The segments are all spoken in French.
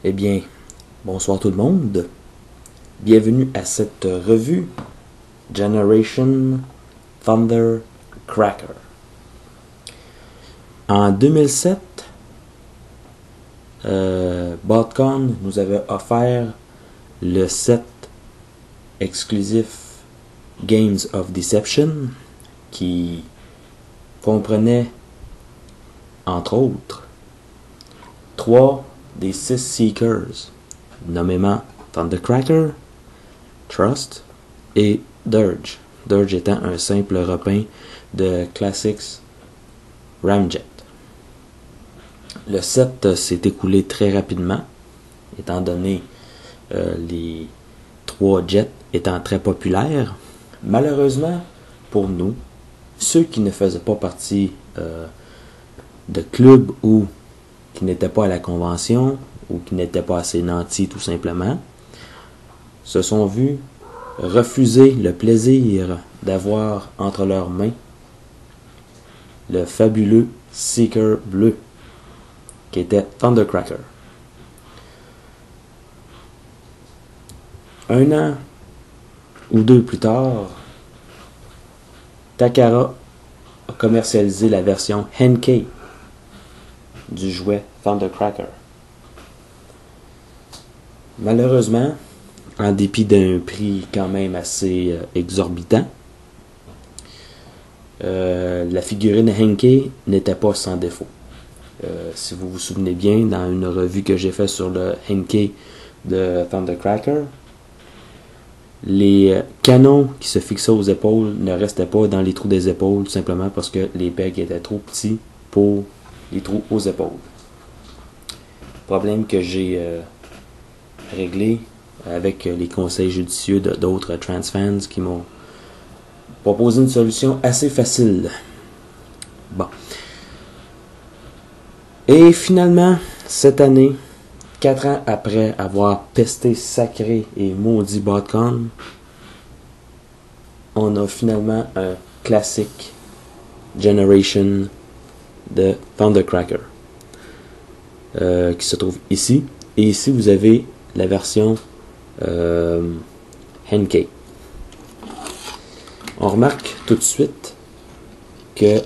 Eh bien, bonsoir tout le monde. Bienvenue à cette revue Generation Thunder Cracker. En 2007, Botcon nous avait offert le set exclusif Games of Deception qui comprenait, entre autres, 3 des 6 Seekers, nommément Thundercracker, Trust et Dirge. Dirge étant un simple repeint de Classics Ramjet. Le set s'est écoulé très rapidement, étant donné les 3 jets étant très populaires. Malheureusement pour nous, ceux qui ne faisaient pas partie de club ou qui n'étaient pas à la convention ou qui n'étaient pas assez nantis tout simplement, se sont vus refuser le plaisir d'avoir entre leurs mains le fabuleux Seeker bleu qui était Thundercracker. Un an ou 2 plus tard, Takara a commercialisé la version Henkei du jouet Thundercracker. Malheureusement, en dépit d'un prix quand même assez exorbitant, la figurine Henkei n'était pas sans défaut. Si vous vous souvenez bien, dans une revue que j'ai faite sur le Henkei de Thundercracker, les canons qui se fixaient aux épaules ne restaient pas dans les trous des épaules, tout simplement parce que les pegs étaient trop petits pour les trous aux épaules. Problème que j'ai réglé avec les conseils judicieux d'autres transfans qui m'ont proposé une solution assez facile. Bon. Et finalement, cette année, 4 ans après avoir pesté sacré et maudit Botcon, on a finalement un classique Generation de Thundercracker qui se trouve ici. Et ici, vous avez la version Henkei. On remarque tout de suite que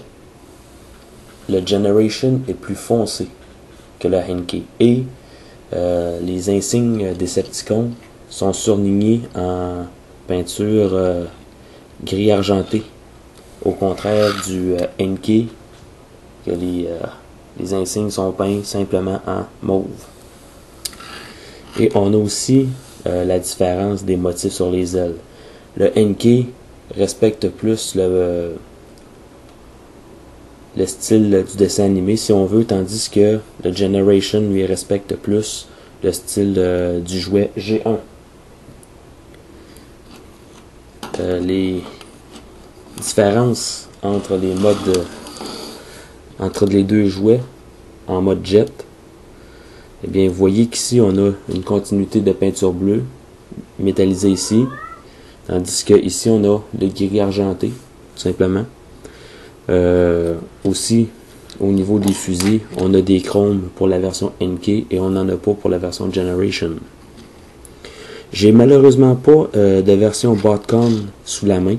le Generation est plus foncé que le Henkei. Et les insignes Decepticons sont surlignés en peinture gris argenté. Au contraire du Henkei, que les insignes sont peints simplement en mauve. Et on a aussi la différence des motifs sur les ailes. Le Henkei respecte plus le style du dessin animé, si on veut, tandis que le Generation lui respecte plus le style du jouet G1. Les différences entre les modes entre les deux jouets en mode jet, eh bien, vous voyez qu'ici on a une continuité de peinture bleue métallisée ici, tandis que ici on a le gris argenté, tout simplement. Aussi, au niveau des fusils, on a des chromes pour la version Henkei et on n'en a pas pour la version Generation. J'ai malheureusement pas de version Botcon sous la main,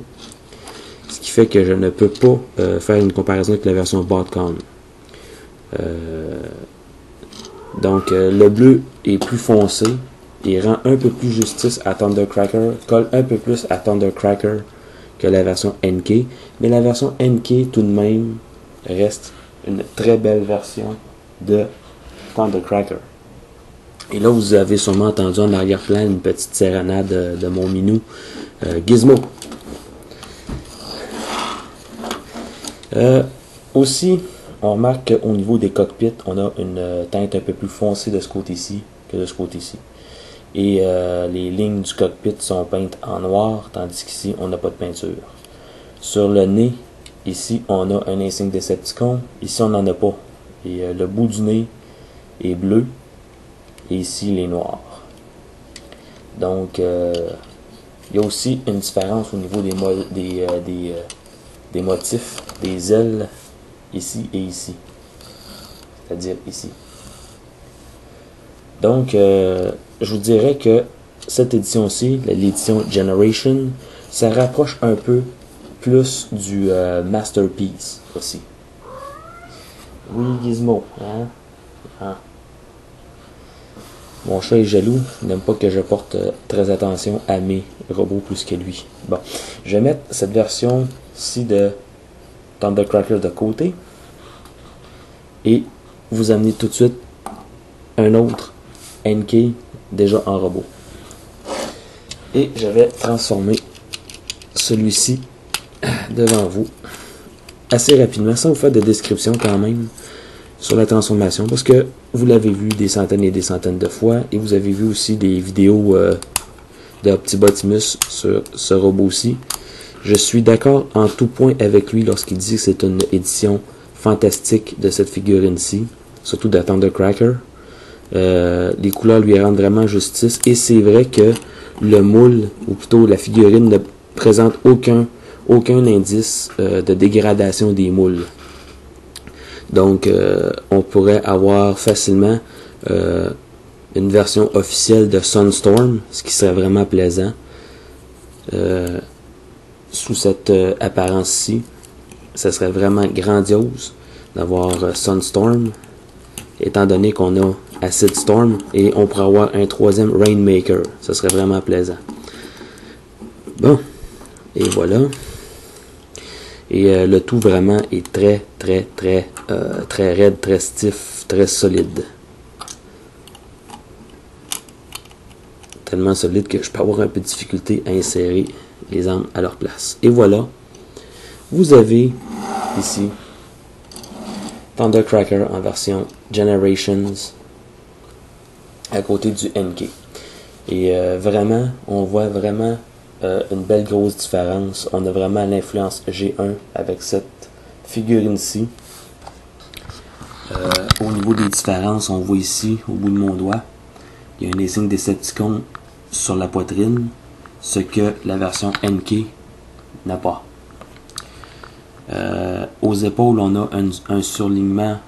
ce qui fait que je ne peux pas faire une comparaison avec la version Botcon. Donc, le bleu est plus foncé et rend un peu plus justice à Thundercracker, colle un peu plus à Thundercracker que la version Henkei, mais la version Henkei tout de même reste une très belle version de Thundercracker. Et là, vous avez sûrement entendu en arrière-plan une petite sérénade de mon minou Gizmo. Aussi, on remarque qu'au niveau des cockpits, on a une teinte un peu plus foncée de ce côté-ci que de ce côté-ci. Et les lignes du cockpit sont peintes en noir, tandis qu'ici, on n'a pas de peinture. Sur le nez, ici, on a un insigne Decepticon. Ici, on n'en a pas. Et le bout du nez est bleu. Et ici, il est noir. Donc, il y a aussi une différence au niveau des motifs, des ailes, ici et ici. C'est-à-dire ici. Donc, je vous dirais que cette édition-ci, l'édition Generation, ça rapproche un peu plus du Masterpiece aussi. Oui, Gizmo, hein? Hein? Mon chat est jaloux, il n'aime pas que je porte très attention à mes robots plus que lui. Bon, je vais mettre cette version-ci de Thundercracker de côté et vous amener tout de suite un autre NK déjà en robot. Et je vais transformer celui-ci devant vous assez rapidement, sans vous faire de description quand même sur la transformation, parce que vous l'avez vu des centaines et des centaines de fois, et vous avez vu aussi des vidéos de Optibottimus sur ce robot-ci. Je suis d'accord en tout point avec lui lorsqu'il dit que c'est une édition fantastique de cette figurine-ci, surtout de Thundercracker. Les couleurs lui rendent vraiment justice, et c'est vrai que le moule, ou plutôt la figurine, ne présente aucun indice de dégradation des moules. Donc, on pourrait avoir facilement une version officielle de Sunstorm, ce qui serait vraiment plaisant. Sous cette apparence-ci, ça serait vraiment grandiose d'avoir Sunstorm, étant donné qu'on a Acid Storm, et on pourrait avoir un troisième Rainmaker. Ça serait vraiment plaisant. Bon, et voilà. Et le tout vraiment est très raide, très stiff, très solide. Tellement solide que je peux avoir un peu de difficulté à insérer les armes à leur place. Et voilà, vous avez ici Thundercracker en version Generations à côté du NK. Et vraiment, on voit vraiment une belle grosse différence. On a vraiment l'influence G1 avec cette figurine-ci. Au niveau des différences, on voit ici, au bout de mon doigt, il y a un insigne Decepticon sur la poitrine, ce que la version NK n'a pas. Aux épaules, on a un surlignement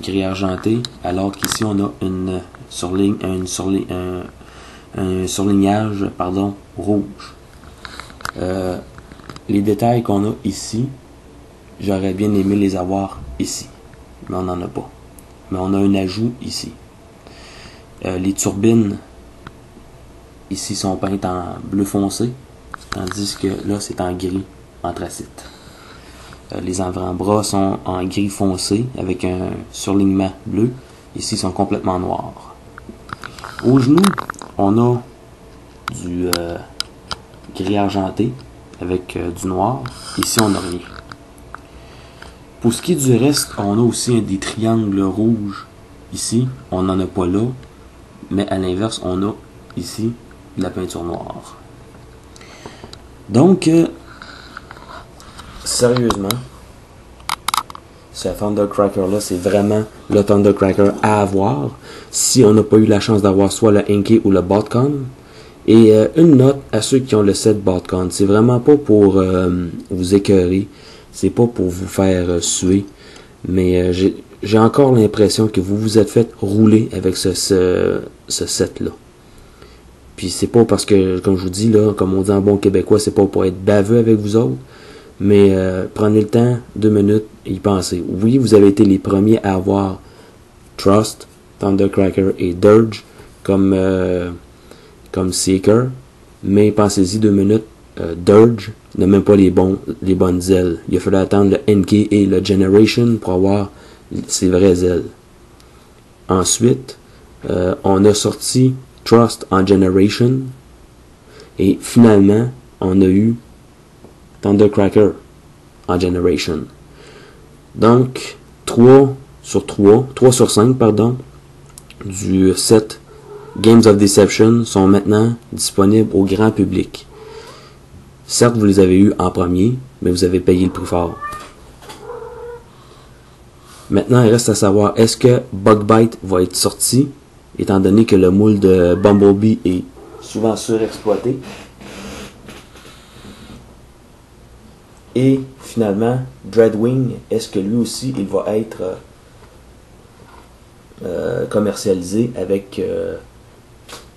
gris argenté, alors qu'ici, on a un surlignage rouge. Les détails qu'on a ici, j'aurais bien aimé les avoir ici, mais on n'en a pas. Mais on a un ajout ici. Les turbines ici sont peintes en bleu foncé, tandis que là c'est en gris anthracite. Les avant-bras sont en gris foncé avec un surlignement bleu. Ici ils sont complètement noirs. Aux genoux, on a du gris argenté avec du noir. Ici on n'a rien. Pour ce qui est du reste, on a aussi des triangles rouges ici. On n'en a pas là. Mais à l'inverse, on a ici de la peinture noire. Donc, sérieusement, ce Thundercracker-là, c'est vraiment le Thundercracker à avoir. Si on n'a pas eu la chance d'avoir soit le NK ou le Botcon. Et une note à ceux qui ont le set Botcon. C'est vraiment pas pour vous écœurer. C'est pas pour vous faire suer. Mais j'ai encore l'impression que vous vous êtes fait rouler avec ce set-là. Puis c'est pas parce que, comme je vous dis, là, comme on dit en bon québécois, c'est pas pour être baveux avec vous autres. Mais prenez le temps, 2 minutes, et y pensez. Oui, vous avez été les premiers à avoir Trust, Thundercracker et Dirge comme Seeker. Mais pensez-y 2 minutes. Dirge n'a même pas les bonnes ailes. Il a fallu attendre le NK et le Generation pour avoir ses vraies ailes. Ensuite, on a sorti Trust en Generation. Et finalement, on a eu Thundercracker en Generation. Donc, 3 sur 5, du set Games of Deception sont maintenant disponibles au grand public. Certes, vous les avez eus en premier, mais vous avez payé le prix fort. Maintenant, il reste à savoir, est-ce que Bug-Byte va être sorti, étant donné que le moule de Bumblebee est souvent surexploité. Et finalement, Dreadwing, est-ce que lui aussi, il va être commercialisé avec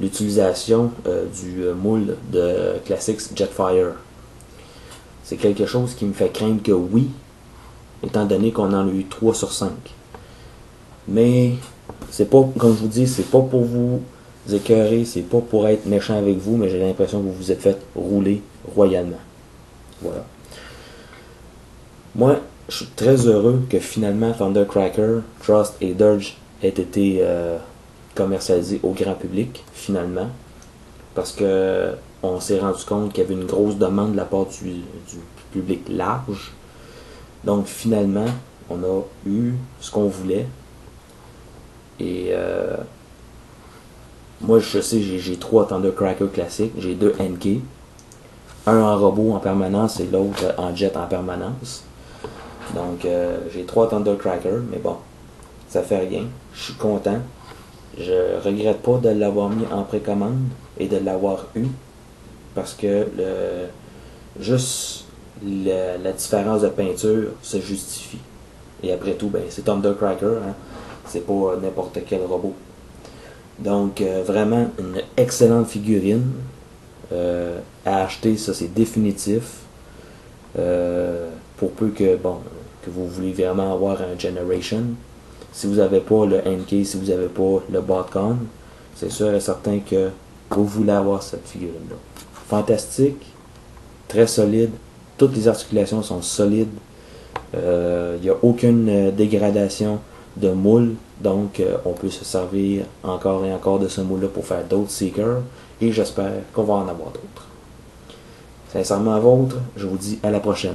l'utilisation du moule de Classics Jetfire. C'est quelque chose qui me fait craindre que oui, étant donné qu'on en a eu 3 sur 5. Mais c'est pas, comme je vous dis, c'est pas pour vous écœurer, c'est pas pour être méchant avec vous, mais j'ai l'impression que vous vous êtes fait rouler royalement. Voilà. Moi, je suis très heureux que finalement Thundercracker, Trust et Dirge aient été commercialisés au grand public, finalement. Parce que on s'est rendu compte qu'il y avait une grosse demande de la part du public large. Donc finalement, on a eu ce qu'on voulait. Et moi, je sais, j'ai 3 Thundercracker classiques. J'ai 2 NK. Un en robot en permanence et l'autre en jet en permanence. Donc j'ai 3 Thundercracker, mais bon, ça fait rien. Je suis content. Je regrette pas de l'avoir mis en précommande et de l'avoir eu. Parce que juste la différence de peinture se justifie. Et après tout, ben, c'est Thundercracker, hein? C'est pas n'importe quel robot. Donc, vraiment, une excellente figurine. À acheter, ça c'est définitif. Pour peu que, bon, que vous voulez vraiment avoir un Generation. Si vous n'avez pas le NK, si vous n'avez pas le Botcon, c'est sûr et certain que vous voulez avoir cette figurine-là. Fantastique, très solide, toutes les articulations sont solides, il n'y a aucune dégradation de moule, donc on peut se servir encore et encore de ce moule-là pour faire d'autres Seekers, et j'espère qu'on va en avoir d'autres. Sincèrement vôtre, je vous dis à la prochaine.